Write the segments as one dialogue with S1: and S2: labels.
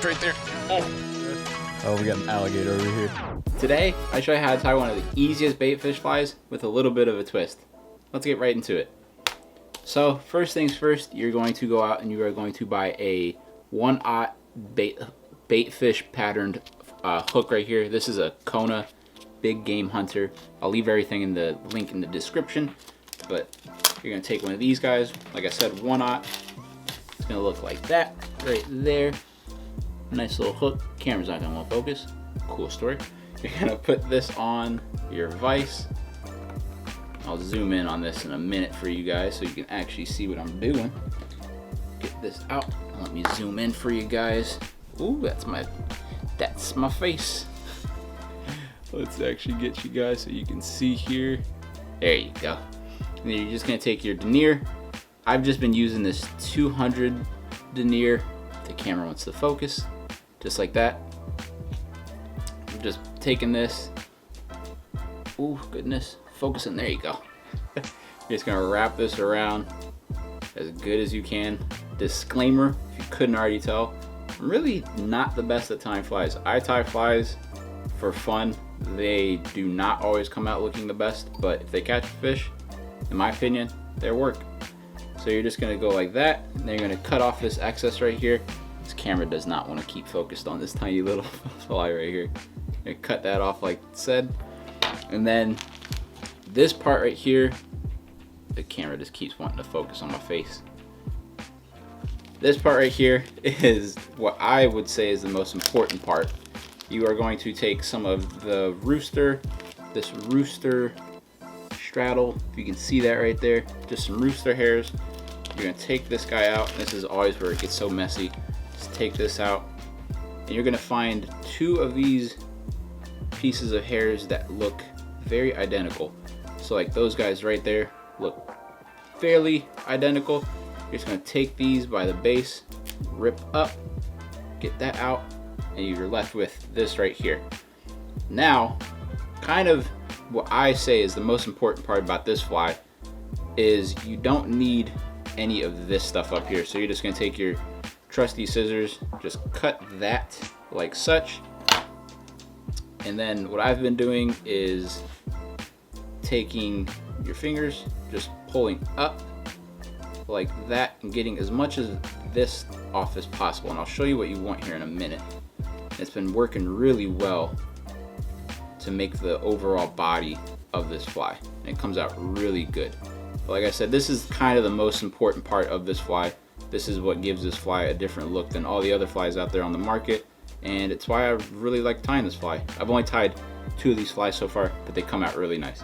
S1: right there. Oh, we got an alligator over here.
S2: Today, I show you how to tie one of the easiest baitfish flies with a little bit of a twist. Let's get right into it. So, first things first, you're going to go out and you are going to buy a 1/0 baitfish patterned hook right here. This is a Kona Big Game Hunter. I'll leave everything in the link in the description, but you're gonna take one of these guys. Like I said, 1/0. It's gonna look like that right there. Nice little hook. Camera's not gonna want to focus. Cool story. You're gonna put this on your vise. I'll zoom in on this in a minute for you guys so you can actually see what I'm doing. Get this out. Let me zoom in for you guys. Ooh, that's my face. Let's actually get you guys so you can see here. There you go. And then you're just gonna take your denier. I've just been using this 200 denier. The camera wants to focus, just like that. I'm just taking this. Ooh, goodness. Focusing, there you go. You're just gonna wrap this around as good as you can. Disclaimer, if you couldn't already tell, I'm really not the best at tying flies. I tie flies for fun. They do not always come out looking the best, but if they catch a fish, in my opinion, they work. So you're just gonna go like that, and then you're gonna cut off this excess right here. This camera does not want to keep focused on this tiny little fly right here. You're gonna cut that off like I said, and then this part right here, the camera just keeps wanting to focus on my face. This part right here is what I would say is the most important part. You are going to take some of the rooster, this rooster straddle, if you can see that right there, just some rooster hairs. You're gonna take this guy out. This is always where it gets so messy. Just take this out, and you're gonna find two of these pieces of hairs that look very identical. So like those guys right there look fairly identical. You're just gonna take these by the base, rip up, get that out, and you're left with this right here. Now, kind of what I say is the most important part about this fly is you don't need any of this stuff up here. So you're just gonna take your trusty scissors, just cut that like such. And then what I've been doing is taking your fingers, just pulling up like that and getting as much of this off as possible. And I'll show you what you want here in a minute. It's been working really well to make the overall body of this fly, and it comes out really good. But like I said, this is kind of the most important part of this fly. This is what gives this fly a different look than all the other flies out there on the market, and it's why I really like tying this fly. I've only tied 2 of these flies so far, but they come out really nice.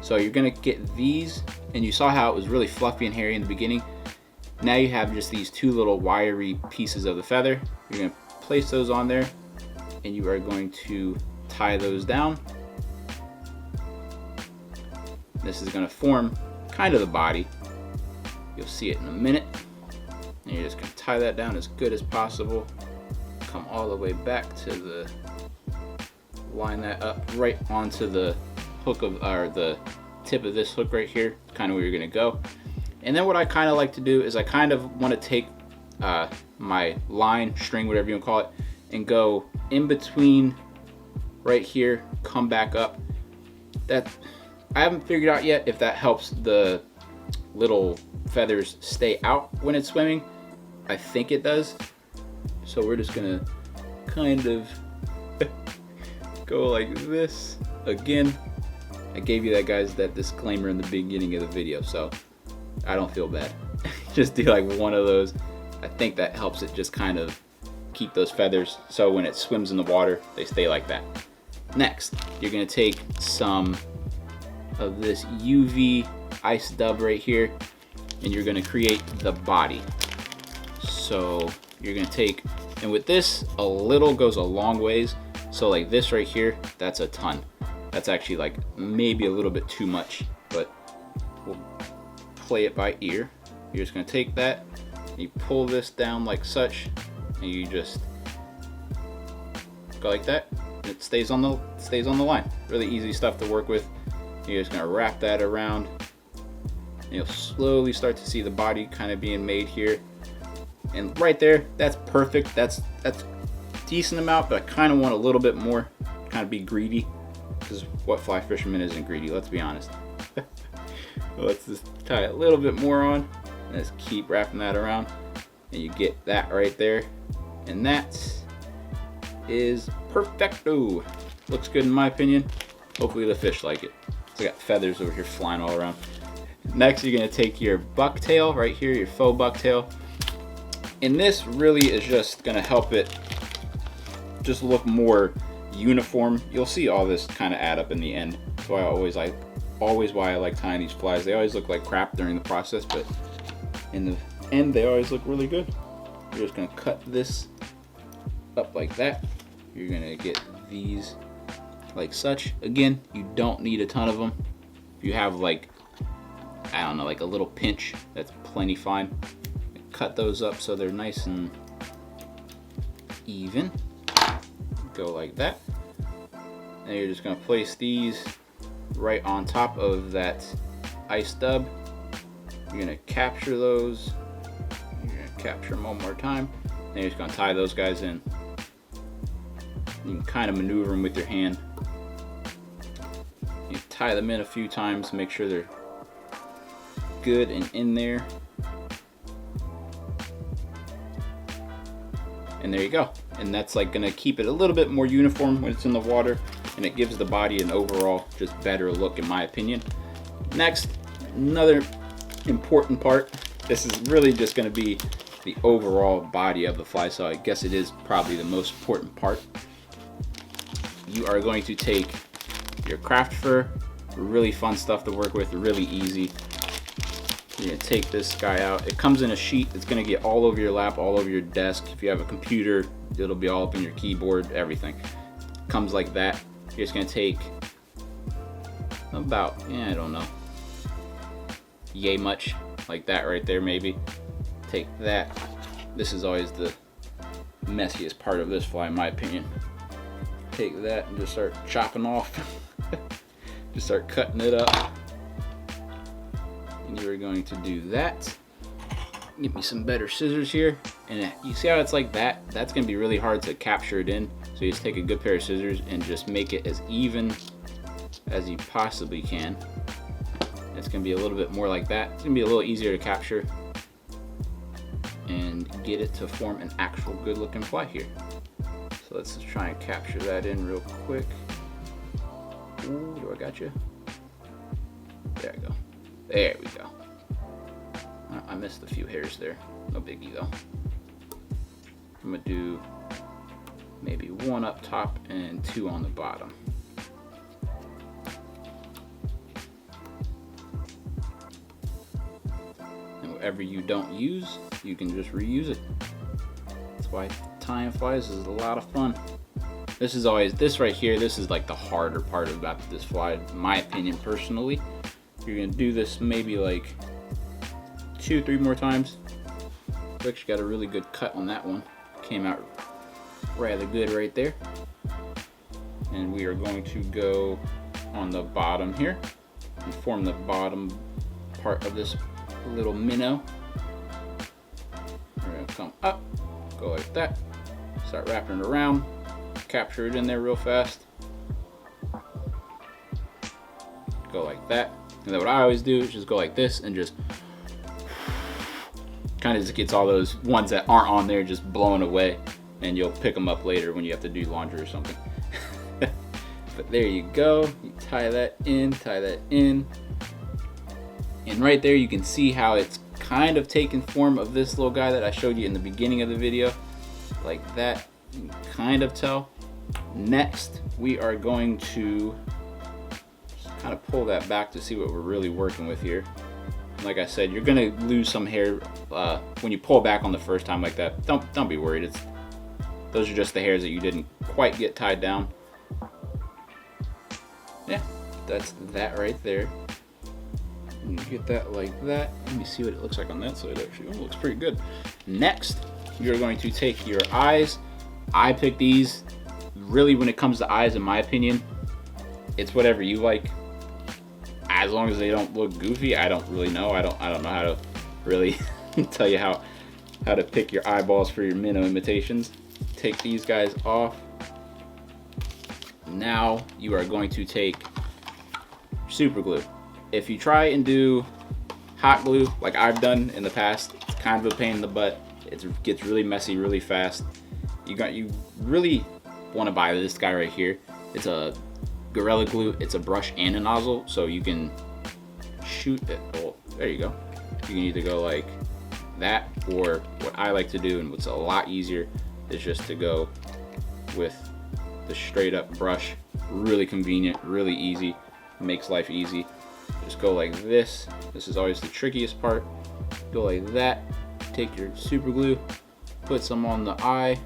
S2: So you're gonna get these, and you saw how it was really fluffy and hairy in the beginning. Now you have just these 2 little wiry pieces of the feather. You're gonna place those on there, and you are going to tie those down. This is gonna form kind of the body. You'll see it in a minute. And you're just gonna tie that down as good as possible. Come all the way back to the, line that up right onto the hook of, or the tip of this hook right here, kind of where you're gonna go. And then what I kind of like to do is I kind of want to take my line, string, whatever you want to call it, and go in between right here, come back up. That I haven't figured out yet if that helps the little feathers stay out when it's swimming. I think it does. So we're just gonna kind of go like this. Again, I gave you that disclaimer in the beginning of the video, so I don't feel bad. Just do like one of those. I think that helps it just kind of keep those feathers, so when it swims in the water, they stay like that. Next, you're gonna take some of this UV ice dub right here, and you're gonna create the body. So you're gonna take, and with this, a little goes a long ways. So like this right here, that's a ton. That's actually like maybe a little bit too much, but we'll play it by ear. You're just gonna take that, you pull this down like such, and you just go like that. And it stays on the line. Really easy stuff to work with. You're just gonna wrap that around. And you'll slowly start to see the body kind of being made here. And right there, that's perfect. That's decent amount, but I kind of want a little bit more, kind of be greedy, because what fly fisherman isn't greedy, let's be honest. Let's just tie a little bit more on, and just keep wrapping that around, and you get that right there, and that is perfecto. Looks good in my opinion. Hopefully the fish like it. So I got feathers over here flying all around. Next, you're gonna take your bucktail right here, your faux bucktail, and this really is just gonna help it just look more uniform. You'll see all this kind of add up in the end. That's why why I like tying these flies. They always look like crap during the process, but in the end, they always look really good. You're just gonna cut this up like that. You're gonna get these like such. Again, you don't need a ton of them. If you have like, I don't know, like a little pinch, that's plenty fine. Cut those up so they're nice and even. Go like that. And you're just gonna place these right on top of that ice stub. You're gonna capture those. You're gonna capture them one more time. Then you're just gonna tie those guys in. You can kind of maneuver them with your hand. You tie them in a few times, make sure they're good and in there. And there you go. And that's like gonna keep it a little bit more uniform when it's in the water, and it gives the body an overall just better look in my opinion. Next, another important part. This is really just gonna be the overall body of the fly, so I guess it is probably the most important part. You are going to take your craft fur, really fun stuff to work with, really easy. You're gonna take this guy out. It comes in a sheet. It's gonna get all over your lap, all over your desk. If you have a computer, it'll be all up in your keyboard, everything. Comes like that. You're just gonna take about, I don't know, yay much, like that right there maybe. Take that. This is always the messiest part of this fly in my opinion. Take that and just start chopping off. Just start cutting it up. And you're going to do that. Get me some better scissors here. And you see how it's like that? That's gonna be really hard to capture it in. So you just take a good pair of scissors and just make it as even as you possibly can. It's gonna be a little bit more like that. It's gonna be a little easier to capture and get it to form an actual good looking fly here. So let's just try and capture that in real quick. Ooh, do I got you? There we go. There we go. I missed a few hairs there. No biggie though. I'm gonna do maybe one up top and two on the bottom. And whatever you don't use, you can just reuse it. That's why tying flies is a lot of fun. This right here, this is like the harder part about this fly, in my opinion personally. You're gonna do this maybe like 2-3 more times. We actually got a really good cut on that one. Came out rather good right there. And we are going to go on the bottom here and form the bottom part of this little minnow. We're gonna come up, go like that, start wrapping it around, capture it in there real fast. Go like that. And then what I always do is just go like this and just kind of just gets all those ones that aren't on there just blown away, and you'll pick them up later when you have to do laundry or something. But there you go. You tie that in, and right there you can see how it's kind of taken form of this little guy that I showed you in the beginning of the video, like that. You can kind of tell. Next, we are going to kind of pull that back to see what we're really working with here. Like I said, you're gonna lose some hair when you pull back on the first time like that. Don't be worried. Those are just the hairs that you didn't quite get tied down. Yeah, that's that right there. And you get that like that. Let me see what it looks like on that side actually. Oh, it looks pretty good. Next, you're going to take your eyes. I pick these. Really, when it comes to eyes, in my opinion, it's whatever you like. As long as they don't look goofy, I don't really know. I don't know how to really tell you how to pick your eyeballs for your minnow imitations. take these guys off. Now you are going to take super glue. If you try and do hot glue like I've done in the past, it's kind of a pain in the butt. It gets really messy really fast. You really want to buy this guy right here. It's a Gorilla Glue. It's a brush and a nozzle, so you can shoot it. Oh, there you go. You can either go like that, or what I like to do, and what's a lot easier, is just to go with the straight up brush. Really convenient, really easy, makes life easy. Just go like this. This is always the trickiest part. Go like that. Take your super glue, put some on the eye,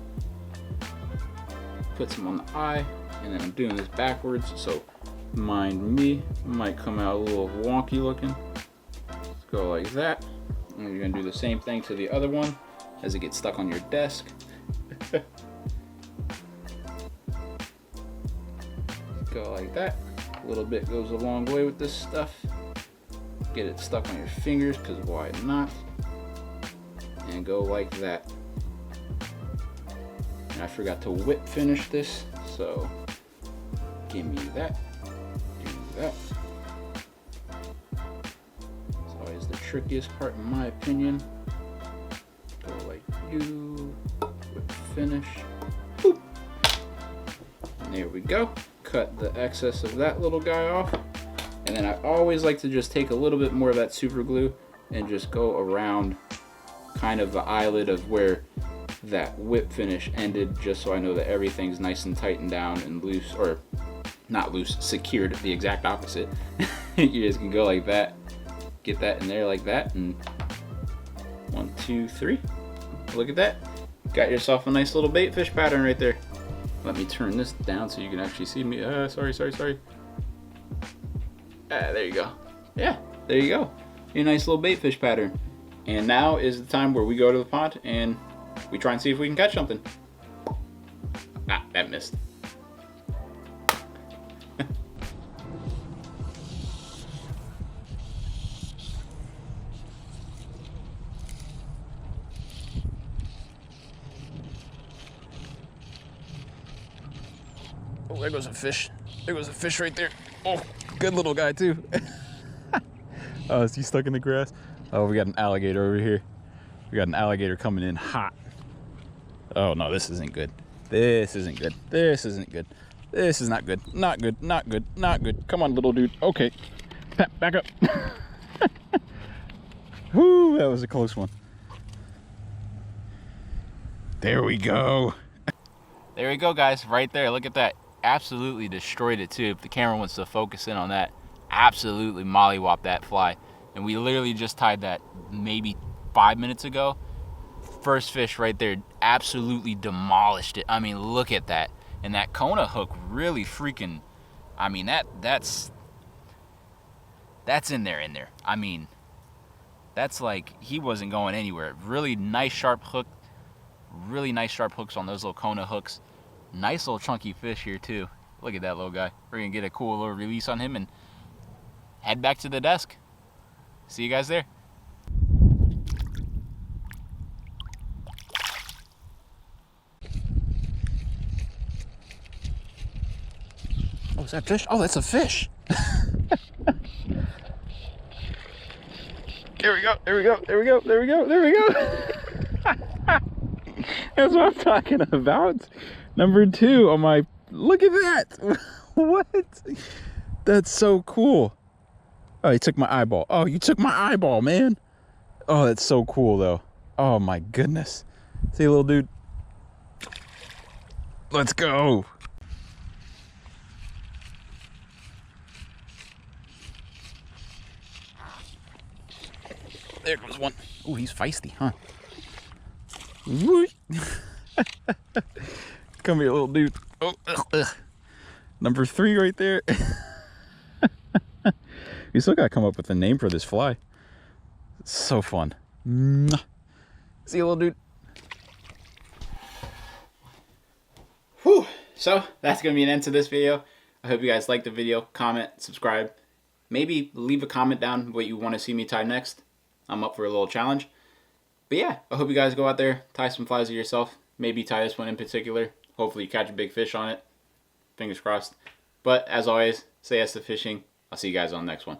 S2: and then I'm doing this backwards, so mind me, it might come out a little wonky looking. Let's go like that, and you're gonna do the same thing to the other one as it gets stuck on your desk. Go like that. A little bit goes a long way with this stuff. Get it stuck on your fingers, because why not? And go like that. And I forgot to whip finish this, so give me that. Do that. It's always the trickiest part in my opinion. Go like you, whip finish. Boop. And there we go. Cut the excess of that little guy off. And then I always like to just take a little bit more of that super glue and just go around kind of the eyelid of where that whip finish ended, just so I know that everything's nice and tightened down and loose, or not loose, secured, the exact opposite. You just can go like that, get that in there like that, and 1, 2, 3. Look at that. Got yourself a nice little baitfish pattern right there. Let me turn this down so you can actually see me. Sorry. There you go. Yeah, there you go. Your nice little baitfish pattern. And now is the time where we go to the pond and we try and see if we can catch something. Ah, that missed.
S1: Oh, there goes a fish. There goes a fish right there. Oh, good little guy too. Oh, is he stuck in the grass? Oh, we got an alligator over here. We got an alligator coming in hot. Oh no, this isn't good. This isn't good. This isn't good. This is not good. Not good. Not good. Not good. Come on, little dude. Okay. Back up. Whoo, that was a close one. There we go.
S2: There we go, guys. Right there. Look at that. Absolutely destroyed it too. If the camera wants to focus in on that, absolutely mollywopped that fly. And we literally just tied that maybe 5 minutes ago. First fish right there, absolutely demolished it. I mean, look at that. And that Kona hook really freaking, I mean, that's in there. I mean, that's like, he wasn't going anywhere. Really nice sharp hook. Really nice sharp hooks on those little Kona hooks. Nice little chunky fish here too. Look at that little guy. We're gonna get a cool little release on him and head back to the desk. See you guys there.
S1: Oh, is that fish? Oh, that's a fish. There we go. That's what I'm talking about. Number 2 on my, look at that. What? That's so cool. Oh, he took my eyeball. Oh, you took my eyeball, man. Oh, that's so cool though. Oh my goodness. See, little dude. Let's go. There goes one. Oh, he's feisty, huh? Woo. Come here, little dude. Oh, ugh. Number 3 right there. You still gotta come up with a name for this fly. It's so fun. Mwah. See you, little dude.
S2: Whew. So that's gonna be an end to this video. I hope you guys liked the video. Comment, subscribe. Maybe leave a comment down what you want to see me tie next. I'm up for a little challenge. But yeah, I hope you guys go out there, tie some flies of yourself. maybe tie this one in particular. Hopefully you catch a big fish on it. Fingers crossed. But as always, say yes to fishing. I'll see you guys on the next one.